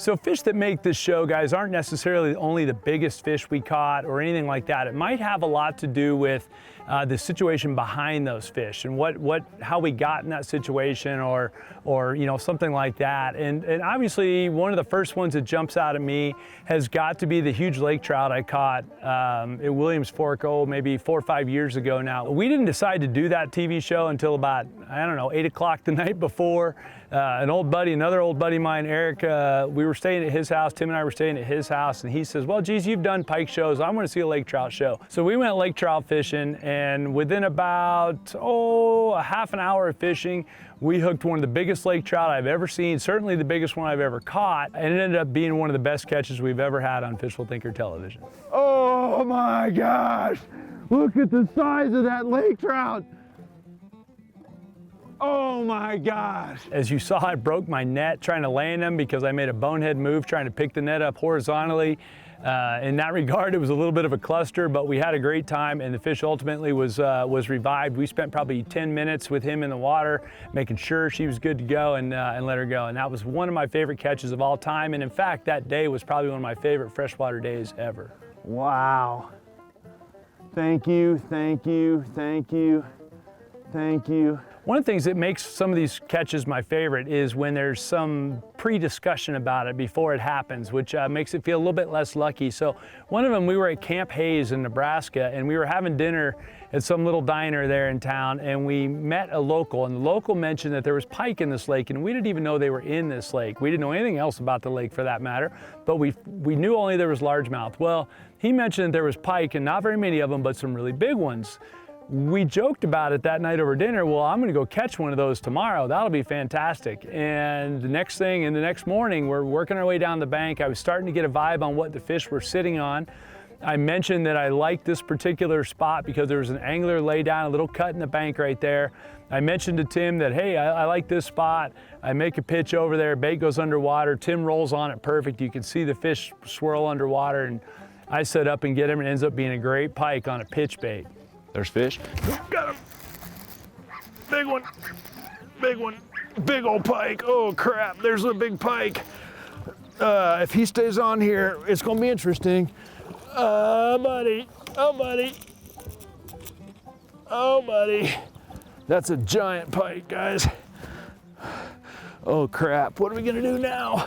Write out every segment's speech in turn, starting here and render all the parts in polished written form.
So fish that make this show, guys, aren't necessarily only the biggest fish we caught or anything like that. It might have a lot to do with the situation behind those fish and how we got in that situation, or you know, something like that. And obviously one of the first ones that jumps out at me has got to be the huge lake trout I caught at Williams Fork, maybe 4 or 5 years ago now. We didn't decide to do that TV show until about, I don't know, 8 o'clock the night before. Another old buddy of mine, Eric, we were staying at his house, Tim and I were staying at his house, and he says, well, geez, you've done pike shows, I want to see a lake trout show. So we went lake trout fishing, and within about, a half an hour of fishing, we hooked one of the biggest lake trout I've ever seen, certainly the biggest one I've ever caught, and it ended up being one of the best catches we've ever had on Fishful Thinker television. Oh my gosh, look at the size of that lake trout. Oh my gosh. As you saw, I broke my net trying to land them because I made a bonehead move trying to pick the net up horizontally. In that regard, it was a little bit of a cluster, but we had a great time, and the fish ultimately was revived. We spent probably 10 minutes with him in the water, making sure she was good to go, and let her go. And that was one of my favorite catches of all time. And in fact, that day was probably one of my favorite freshwater days ever. Wow. Thank you, thank you, thank you, thank you. One of the things that makes some of these catches my favorite is when there's some pre-discussion about it before it happens, which makes it feel a little bit less lucky. So one of them, we were at Camp Hayes in Nebraska, and we were having dinner at some little diner there in town, and we met a local, and the local mentioned that there was pike in this lake, and we didn't even know they were in this lake. We didn't know anything else about the lake for that matter, but we knew only there was largemouth. Well, he mentioned that there was pike, and not very many of them, but some really big ones. We joked about it that night over dinner. Well, I'm gonna go catch one of those tomorrow. That'll be fantastic. And the next morning, we're working our way down the bank. I was starting to get a vibe on what the fish were sitting on. I mentioned that I liked this particular spot because there was an angler lay down, a little cut in the bank right there. I mentioned to Tim that, hey, I like this spot. I make a pitch over there, bait goes underwater. Tim rolls on it perfect. You can see the fish swirl underwater, and I set up and get him, and it ends up being a great pike on a pitch bait. There's fish. Got him. Big one. Big one. Big old pike. Oh crap, there's a big pike. If he stays on here, it's gonna be interesting. Buddy. Oh, buddy. Oh, buddy. That's a giant pike, guys. Oh crap, what are we gonna do now?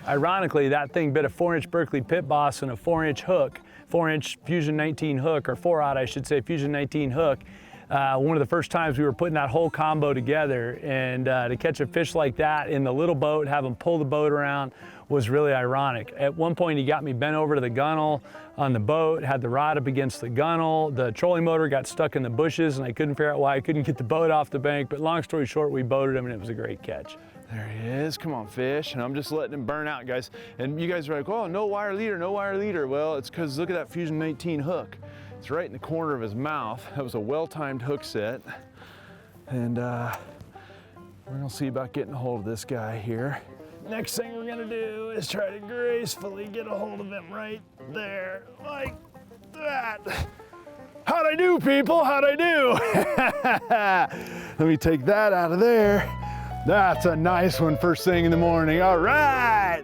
Ironically, that thing bit a 4-inch Berkeley pit boss and a 4-inch hook. 4-inch Fusion 19 hook, or 4-aught, I should say, Fusion 19 hook. One of the first times we were putting that whole combo together, and to catch a fish like that in the little boat, have him pull the boat around, was really ironic. At one point, he got me bent over to the gunnel on the boat, had the rod up against the gunnel, the trolling motor got stuck in the bushes, and I couldn't figure out why I couldn't get the boat off the bank, but long story short, we boated him, and it was a great catch. There he is, come on fish, and I'm just letting him burn out, guys. And you guys are like, oh, no wire leader, no wire leader. Well, it's because look at that Fusion 19 hook. It's right in the corner of his mouth. That was a well-timed hook set. And we're gonna see about getting a hold of this guy here. Next thing we're gonna do is try to gracefully get a hold of him right there, like that. How'd I do, people? How'd I do? Let me take that out of there. That's a nice one first thing in the morning. All right.